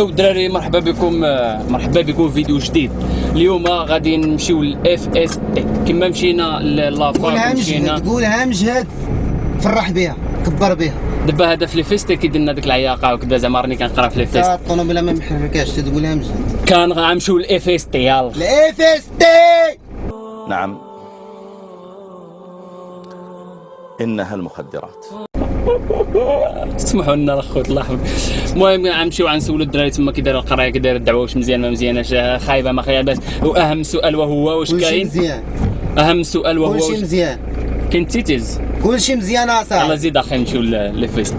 يا الدراري مرحبا بكم في فيديو جديد. اليوم غادي نمشيو للاف اس تي كما مشينا لافاك مشينا. تقولها مجهد فرح بها كبر بها. دابا هذا في ليفيستي كيدير لنا ديك العياقه وكذا، زعما راني كنقرا في ليفيستي. الطوموبيله ما محركاش تقولها مجهد. كان غنمشيو للاف اس تي. يلا الاف اس تي. نعم، إنها المخدرات. تسمحوا لنا اخوت الله يحفظك. المهم غنمشيو غنسولو الدراري تما كي داير القرايه، كي داير الدعوه، واش مزيان ما مزياناش، خايبه ما خايباش، واهم سؤال وهو واش كلشي كاين. مزيان، اهم سؤال وهو كلشي واش مزيان، كاين تيتيز. كلشي مزيان اصاحبي. يلا زيد اخي نمشيو للفيست.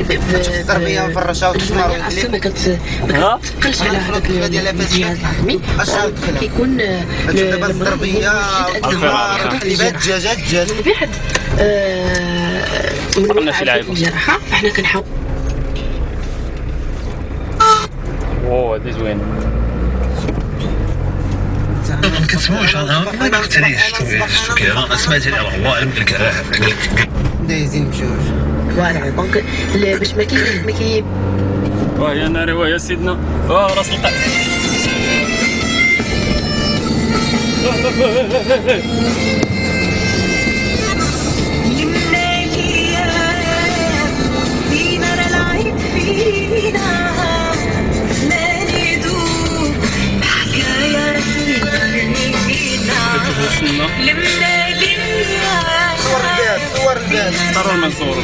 تفكر بيا مفرشه وتسمر اصلا ما كتقلش على هذاك الجهاز الهضمي، كيكون دابا الضربيه والحليبات الدجاجات دجاج بواحد من عدة الجراحه. احنا كنحاول هذا زوين. ما كتسمعوش انا ما كنتريش شويه انا سمعت على هو الكراهه دايزين مشوش فوالا دونك باش ما كي يا ناري ويا سيدنا راس القلب. صور الباب قرر ما نصورو.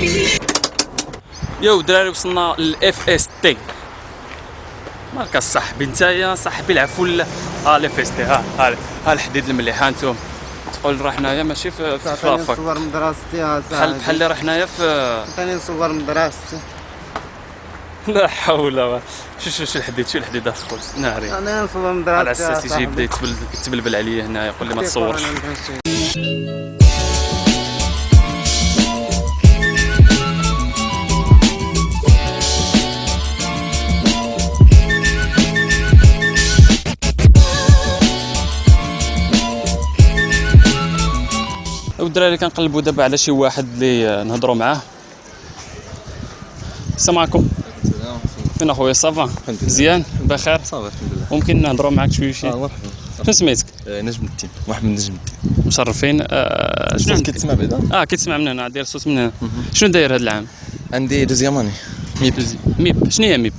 يا دراري وصلنا للاف اس تي. مالك صاحبي نتايا صاحبي العفو لا. الاف اس تي ها الحديد المليح. ها انتم تقول راه حنايا ماشي في لافاك، صور من دراستي بحال اللي راه حنايا في. عطيني صور من دراستي. لا حول ولا شو الحديد اخويا ناري. انا نصور من دراستي. العساس يجي يبدا يتبلبل عليا هنا يقول لي ما تصورش. والدراري كنقلبوا دابا على شي واحد اللي نهضروا معاه. السلام عليكم. فين اخويا؟ صافا مزيان بخير صافي الحمد لله. ممكن نهضروا معاك شويه مرحبا. شنو سميتك؟ نجم الدين، محمد نجم الدين. مشرفين. شنو كتسمع بعدا؟ كيتسمع من هنا، داير الصوت من هنا. شنو داير هذا العام؟ عندي دوزيام اني ميب. شنو هي ميب؟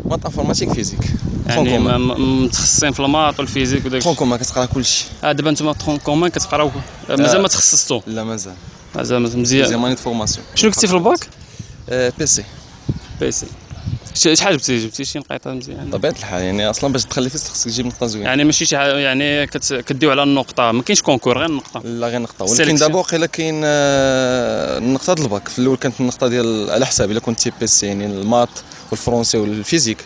مات انفورماتيك فيزيك. يعني متخصصين في الماط والفيزيك وداك ترون كومان كتقرا كلشي. دابا نتوما ترون كومان كتقراو مازال ما تخصصتوا؟ لا مازال مزيان. دوزيام اني فورماسيون. شنو كنتي في الباك؟ بي سي. شحال جبتي شي نقيطه مزيان؟ بطبيعة الحال يعني اصلا باش تدخل ليفيست خصك تجيب نقطه زوينه. يعني ماشي شي يعني كديو على النقطه، ما كاينش كونكور غير النقطه. لا غير نقطه، ولكن دابا وقيلا كاين النقطه ديال الباك. في الاول كانت النقطه ديال على حساب الا كنتي بي سي يعني المات والفرونسي والفيزيك،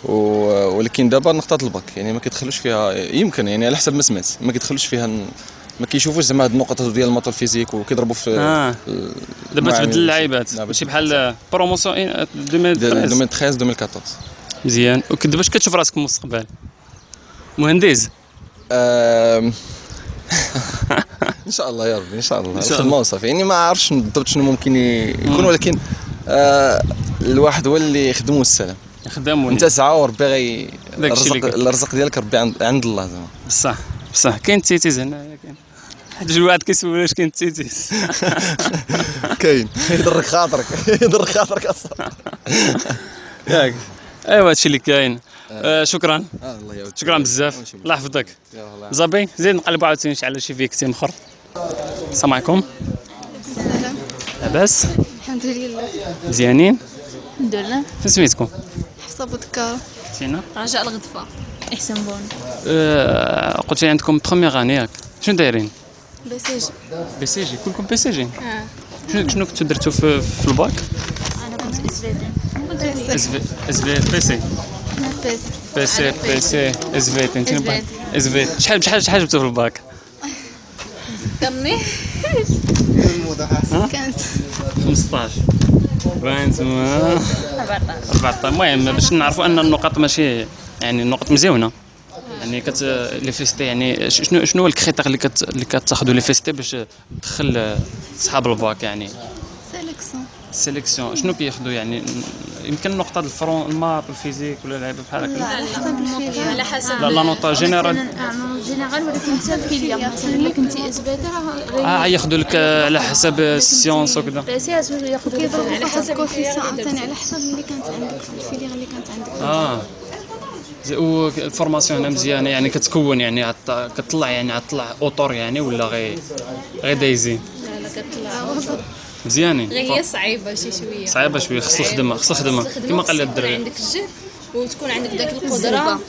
ولكن دابا نقطه الباك يعني ما كيدخلوش فيها، يمكن يعني على حسب ما سمعت ما كيدخلوش فيها، ما كيشوفوش زعما هاد النقط ديال المات والفيزيك وكيضربوا في دابا تبدل اللعيبات ماشي بحال بروموسيون 2013 2014. مزيان. ودابا اش كتشوف راسك في المستقبل؟ مهندس؟ ان شاء الله يا ربي ان شاء الله. الخدمه وصافي يعني ما عرفتش بالضبط شنو ممكن يكون، ولكن الواحد هو اللي يخدمو السلام خدام انت سعى وربي غي الرزق ديالك ربي عند الله زعما. بصح كاين تيتيز هنايا، كاين حيت واحد كيسول واش كاين تيتيز. كاين يضرك خاطرك اصاحبي ياك. ايوا هادشي اللي كاين. شكرا. الله يعاود. شكرا بزاف، الله يحفظك. زابي زيد نقلبوا عاوتاني على شي فيكتيم اخر. السلام عليكم. السلام. لاباس؟ الحمد لله. مزيانين؟ الحمد لله. شنو سميتكم؟ حفصة بودكار. تينا؟ رجاء الغدفة. إحسان بون. قلتي عندكم بروميير اني ياك، شنو دايرين؟ بي سي جي. بي سي جي كلكم بي سي جي؟ شنو كنتو درتو في الباك؟ أنا اس في بي سي اس في انت اس في شحال جبتو في الباك؟ كمي كانت 15 بانت 14. المهم باش نعرفوا ان النقط ماشي يعني النقط مزيونه يعني لي فيستي يعني شنو هو الكريتير اللي كتاخذوا لي فيستي باش تدخل صحاب الباك يعني سيليكسيون شنو كياخذوا يعني يمكن نقطه الماط والفيزيك ولا لعيبه بحال هكا على حسب لا نوطه جينيرال جينيرال ولكن حتى الفيليا مثلا الا كنتي اسباتر ياخذوا لك على حسب السيونس وكذا باساس ياخذوا على حسب الكوفيسيون ثاني على حسب اللي كانت عندك الفيليا اللي كانت عندك والفورماسيون هنا مزيانه يعني كتكون يعني كتطلع يعني اوتور يعني ولا غير دايزين لا كتطلع مزيانين غير هي صعيبه شويه صعيبه خص الخدمه كما قال الدراري عندك الجهد وتكون عندك داك القدره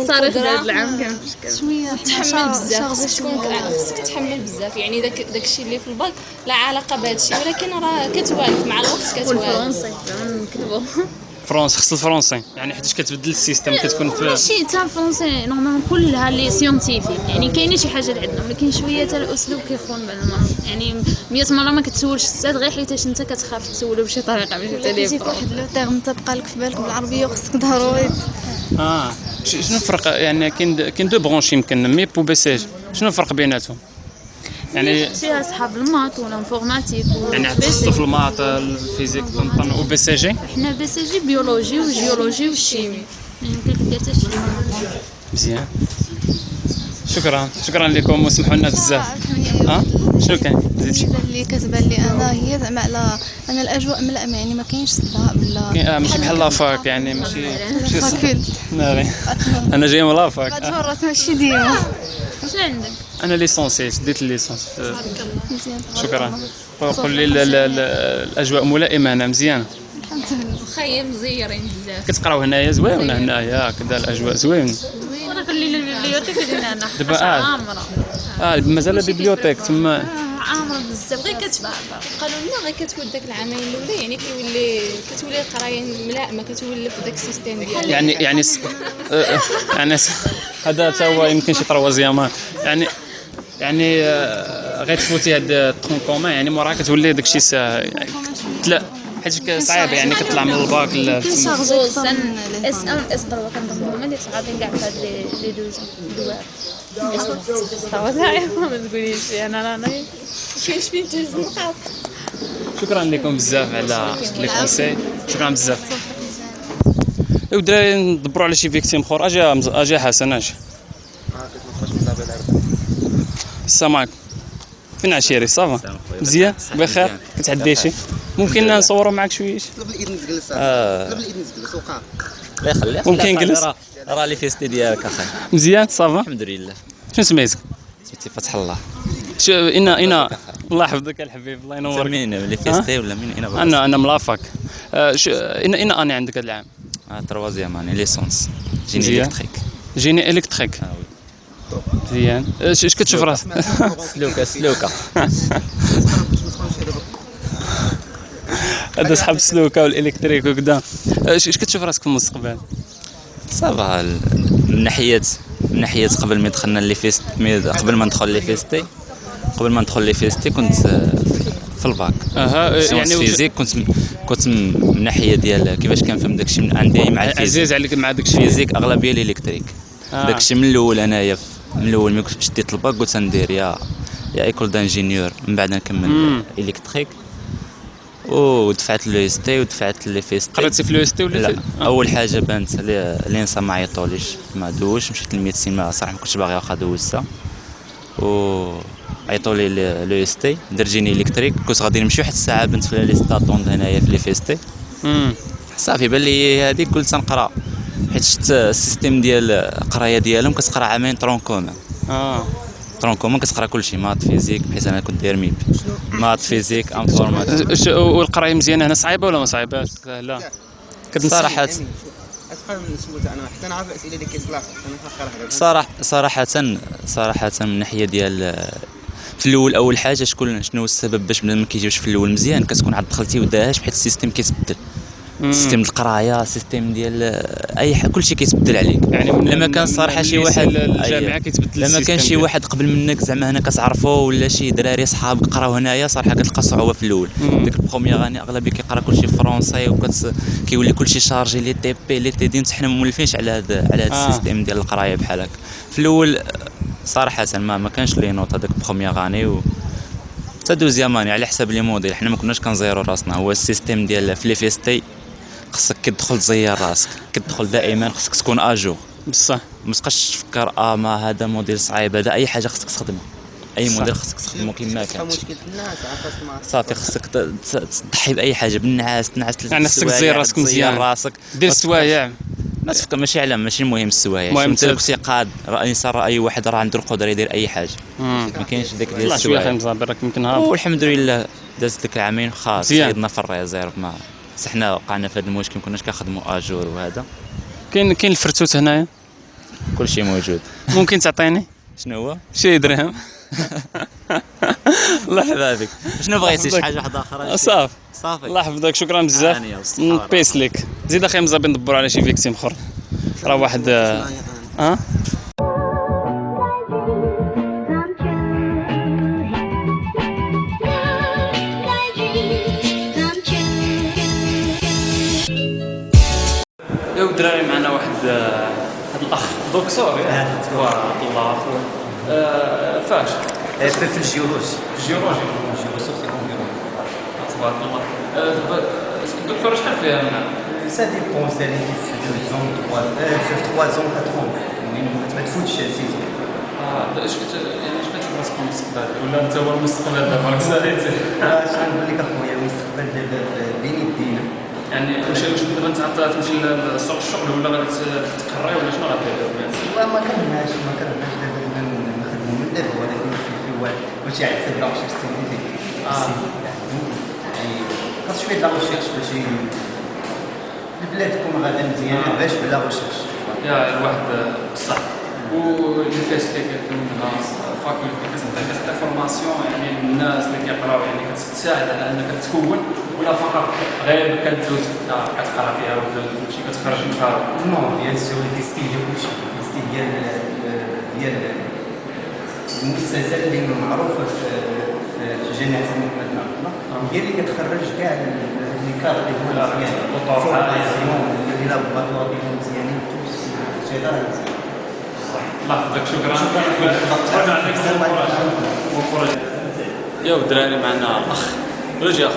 صارت هذا العام كان شويه تحمل بزاف خصك تحمل بزاف يعني داك الشيء اللي في الباك لا علاقه بهذا الشيء ولكن راه كتوالف مع الوقت كتوالف والفرنسي نكتبوا فرنسا خص الفرنسي يعني حيت كتبدل السيستم كتكون في ماشي تاع الفرنسي نورمالمون كلها لي سيونتيفيك يعني كاينه شي حاجه عندنا ولكن شويه تاع الاسلوب كيخون بعض المرات يعني 100 مره ما كتسولش الساد غير حيتاش انت كتخاف تسولو بشي طريقه باش يجيك واحد لو تيرم تبقى لك في بالك بالعربيه وخصك ضروري شنو الفرق يعني كاين دو برونش يمكن ميب و بي سي جي شنو الفرق بيناتهم يعني فيها اصحاب الماط ولا انفورماتيك يعني تخصصوا في الماط الفيزيك و بي سي جي حنا بي سي جي بيولوجي وجيولوجي والشيمي يمكن كدير حتى الشيمي مزيان شكرا لكم وسمحوا لنا بزاف شنو كاين زيد اللي كتبان لي انا هي زعما على انا الاجواء ملائمه يعني ما كاينش صداع ولا ماشي بحال لافاك يعني ماشي فاكولت انا جاي من لافاك بعد مرات ماشي ديما شنو عندك انا ليسونسيت ديت الليسونس مزيان شكرا قول لي الاجواء ملائمه هنا مزيان الحمد لله وخايه مزيرين بزاف كتقراو هنايا زوين هنايا كذا الاجواء زوين وانا خلينا البيبليوتيك ديالنا هنا دابا عامره مازال البيبليوتيك تما عامره بزاف غير كتفهم قالوا لنا غير كتولي داك العامين الاولى يعني كتولي القرايه ملائمه كتولف داك السيستيم ديالها يعني هذا حتى هو يمكن شي تروازيام يعني غير تفوتي هاد الترون كومان يعني موراها كتولي داكشي لا حيت صعيب يعني كتطلع من الباك كنشارجي اكثر من اس 1 اس 3 كنظن هما اللي صعابين كاع في هاد لي دوار صافا صعيب ما تقوليش انا كاينش فين تهز النقاط شكرا لكم بزاف على لي كونساي شكرا بزاف الدراري ندبروا على شي فيكتيم اخر اجي حسن اجي السلام عليكم فين عشيري صافا مزيان بخير كتعدي شي ممكن نصوروا معك شويه طلب الايد نجلس طلب الايد نجلس وقع الله يخليك ممكن نجلس راه لي فيستي ديالك اخي مزيان صافا الحمد لله شنو سميتك سميتي فتح الله انا الله يحفظك الحبيب الله ينورك مين لي فيستي ولا مين انا ملافك انا عندك هذا العام تروازيام اني ليسونس جيني الكتريك مزيان اش كتشوف راسك سلوكه هذا صحاب السلوكه والالكتريك وكذا اش كتشوف راسك في المستقبل صافا من ناحيه قبل ما دخلنا لي فيست قبل ما ندخل لي فيستي كنت في الباك يعني فيزيك كنت من ناحيه ديال كيفاش كنفهم داكشي من عندي مع الفيزيك عزيز عليك مع داكشي فيزيك اغلبيه الالكتريك داكشي من الاول انايا من الاول ملي كنت شديت الباك قلت ندير يا ايكول دانجينيور من بعد نكمل الكتريك ودفعت لو اس تي ودفعت لي فيستي قريتي في لو اس تي ولا لا اول حاجه بانت الانسا ما عيطوليش ما دوش مشيت للميدسين ما صراحه ما كنتش باغي واخا دوزتها و عيطولي لو اس تي درت جيني الكتريك كنت غادي نمشيو حتى الساعه بنت في لي ستاطون هنايا في لي فيستي صافي بان لي هذيك قلت نقرا حيت شفت السيستيم ديال القرايه ديالهم كتقرا عامين طرون كومون طرون كومون كتقرا كلشي مات فيزيك بحيث انا كنت داير ميب مات فيزيك انفورماتيك والقرايه مزيانه هنا صعيبه ولا ما صعيباش لا صراحه اسقل من السموت انا حتى نعرف الاسئله اللي كيطلع انا صراحه من ناحيه ديال في الاول اول حاجه شنو هو السبب باش ما كيجيوش في الاول مزيان، كتكون عاد دخلتي وداهاش بحيث السيستم كيتبدل، السيستم القرايه، السيستم ديال اي حاجه كلشي كيتبدل عليك. يعني لما كان صراحه شي واحد الجامعه كيتبدل لما كان شي واحد قبل منك زعما هنا كتعرفو، ولا شي دراري صحابك قراو هنايا، صراحه كتلقى صعوبه في الاول. ديك البروميير اني اغلبيه كيقرا كلشي فرونسي، كيولي كلشي شارجي لي تي بي لي تي دي، حنا مولفينش على هذا السيستم ديال القرايه بحال هكا. في الاول صراحه ما كانش لي نوت هذاك بروميير اني و حتى دوزيام اني على حساب لي موديل، حنا ما كناش كنزيرو راسنا. هو السيستم ديال في لي فيستي خصك كتدخل تزير راسك، كتدخل دائما خصك تكون اجور بصح، ما تبقاش تفكر ما هذا موديل صعيب، هذا اي حاجه خصك تخدمها، اي موديل خصك تخدمه كما كان. مشكل في الناس عرفت صافي خصك تضحي باي حاجه بالنعاس، يعني خصك تزير راسك مزيان، راسك دير السوايع، ما تفكر ماشي على ماشي مهم السوايع، المهم انت كنتي قاد الانسان اي واحد راه عنده القدره يدير اي حاجه، ما كاينش داك ديال السوايع. الله شويه خايب راك يمكن هابط. والحمد لله دازت ديك العامين خاص سيدنا في الريزيرف، ما بس حنا وقعنا في هذا المشكل، ما كناش كنخدموا اجور وهذا. كاين الفرتوت هنايا كلشي موجود. ممكن تعطيني شنو هو؟ شي درهم؟ الله يحفظك. شنو بغيتي شي حاجه واحده اخرى؟ صافي الله يحفظك، شكرا بزاف. بيس ليك. زيد اخي مزابين ندبروا على شي فيكتيم اخر، راه واحد يا الدراري معنا واحد هذا الاخ دكتور الله فاش في الجيولوجي تبارك الله. الدكتور شحال فيها معنا؟ Ça dépend, c'est في 2 ans 3 ans 4 ans ما تفوتش سيزون. اش كتشوف راسك في المستقبل، ولا انت هو المستقبل دابا راك ساليتي؟ اش نقول لك اخويا، المستقبل دابا بين يدينا. يعني واش دابا انت غتمشي لسوق الشغل، ولا غادي تقري، ولا شنو غدير دابا؟ ما كرهناش دابا نخدموا من دابا، ولكن في واحد ماشي عاد في لا ريشيرش سينيفيك. يعني خاص شويه لا ريشيرش باش البلاد تكون غادا مزيانه باش بلا ريشيرش. يا الواحد بصح واليونيفرسيتي كتكون فاكولتي كتعطي فورماسيون يعني للناس اللي كيقراو، يعني كتساعد على انك تكون، ولا فقط غير كتدوز كتقرا فيها ولا كلشي كتخرج منها؟ نو بيان سور الفيستي ديال كلشي، الفيستي ديال المؤسسه اللي معروفه في جامعه محمد ناصر، هي اللي كتخرج كاع لي كادر اللي هما مزيانين، فورماسيون اللي لابوغاتوار ديالهم مزيانين، توس جدار مزيان. الله يحفظك، شكرا. يا الدراري معنا اخ رجع اخو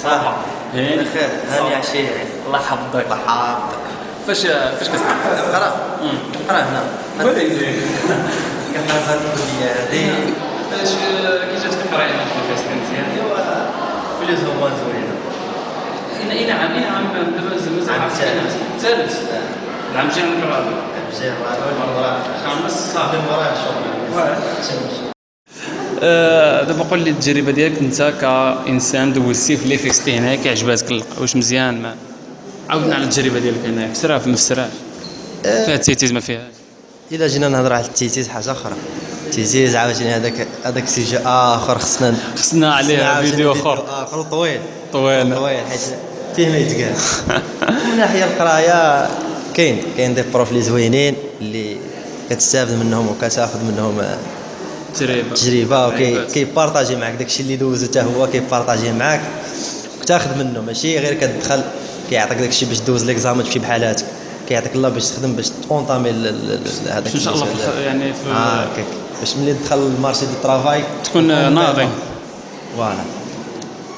صافا هاني بخير، هاني عشيه الله يحفظك. الله يحفظك. فاش كتقرا؟ نقرا هنا كنهزر ديالي. فاش كي جاتك القرايه هنا في الفيست مزيان؟ بليز هو زوينه. الى عام دابا مازال الثالث العام الجاي نقرا خامس صافي دابا قول لي التجربه ديالك انت كانسان دوزتي في لي فيكستي هنا، كيعجباتك واش مزيان؟ ما عاودنا على التجربه ديالك هنا في سراف ما في سراف فيها التيتيز ما فيهاش؟ الا جينا نهضر على التيتيز حاجه اخرى، التيتيز عاوتاني هذاك سيجي اخر خصنا عليه فيديو اخر طويل حيت فيه ما يتقال. من ناحيه القرايه كاين دي بروف لي زوينين اللي كتستافد منهم وكتاخذ منهم تجربه وكيبارطاجي معك داكشي اللي دوزو حتى هو كيبارطاجيه معك وكتاخذ منه، ماشي غير كتدخل كيعطيك داكشي باش دوز ليكزامان تمشي بحال هاتك، كيعطيك الله باش تخدم باش تونطامي هذاك ان شاء الله يعني في هكاك باش ملي تدخل المارشي دو طرافاي تكون ناضي. فوالا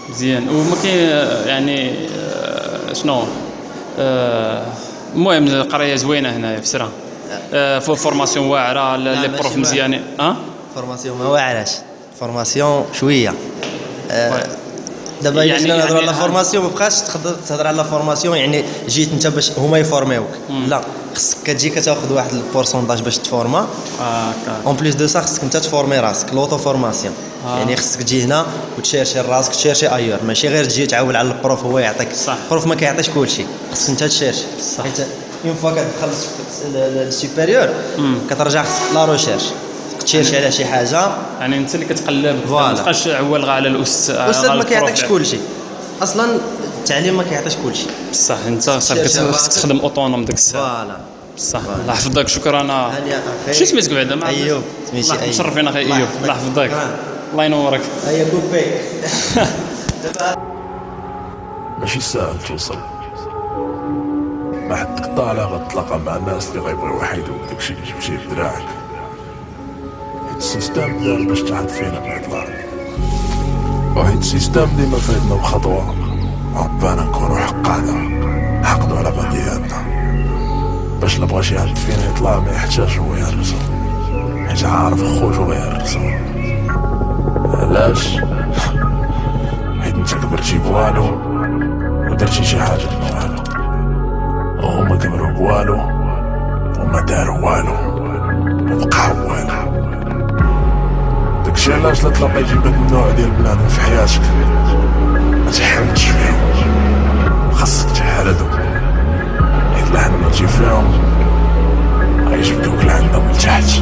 مزيان. وما كاين يعني شنو المهم القرايه زوينه هنايا في سرا، فورماسيون واعره، لي بروف مزيانين. فورماسيون ما واعراش، فورماسيون شويه. دابا يعني الا نهضروا على فورماسيون ما بقاش تقدر تهضر على فورماسيون يعني جيت انت باش هما يفورميوك، لا خصك كتجي كتاخذ واحد البورسونتاج باش تفورما. اون بليس دو سا خصك انت تفورمي راسك، لوطو فورماسيون. يعني خصك تجي هنا وتشيرشي راسك، تشيرشي ايور، ماشي غير تجي تعول على البروف هو يعطيك. البروف ما كيعطيش كلشي، خصك انت تشيرشي. حيت اون فوا كتدخل للسوبيريور كترجع خصك لا ريشيرش، تشيرش على شي حاجه. يعني انت اللي كتقلب، ما تبقاش عوال على الاستاذ. الاستاذ ما كيعطيكش كلشي اصلا، التعليم ما كيعطيش كلشي. بصح انت خصك تخدم اوتونوم ديك الساعه. فوالا بصح الله يحفظك. شكرا. شو سميتك بعدا؟ ايوب. سميتي ايوب. مشرفين اخي ايوب. الله يحفظك. الله ينورك. هيا كوبي. ماشي ساهل توصل، ما حدك طالع غتلاقى مع الناس اللي غيبغيو يحيدوك داكشي اللي جبتيه بدراعك. حيت السيستم دار باش تحط فينا ما يطلع، وحيت السيستم ديما فايتنا بخطوة. ربنا نكونو حقانا، نحقدو على بعضياتنا باش لبغا شي حد فينا يطلع ما يحتاج هو يهرسو، حيت عارف خوتو غيهرسو. علاش؟ حيت انت كبرتي بوالو ودرتي شي حاجة بوالو، وهما كبروا بوالو وما داروا والو وبقاو والو. داكشي علاش لا تلاقيتي بهاد النوع ديال بنادم في حياتك ما تحملش فيهم، خاصك تحردو، حيت لا حملتي فيهم غيجبدوك لعندهم لتحت.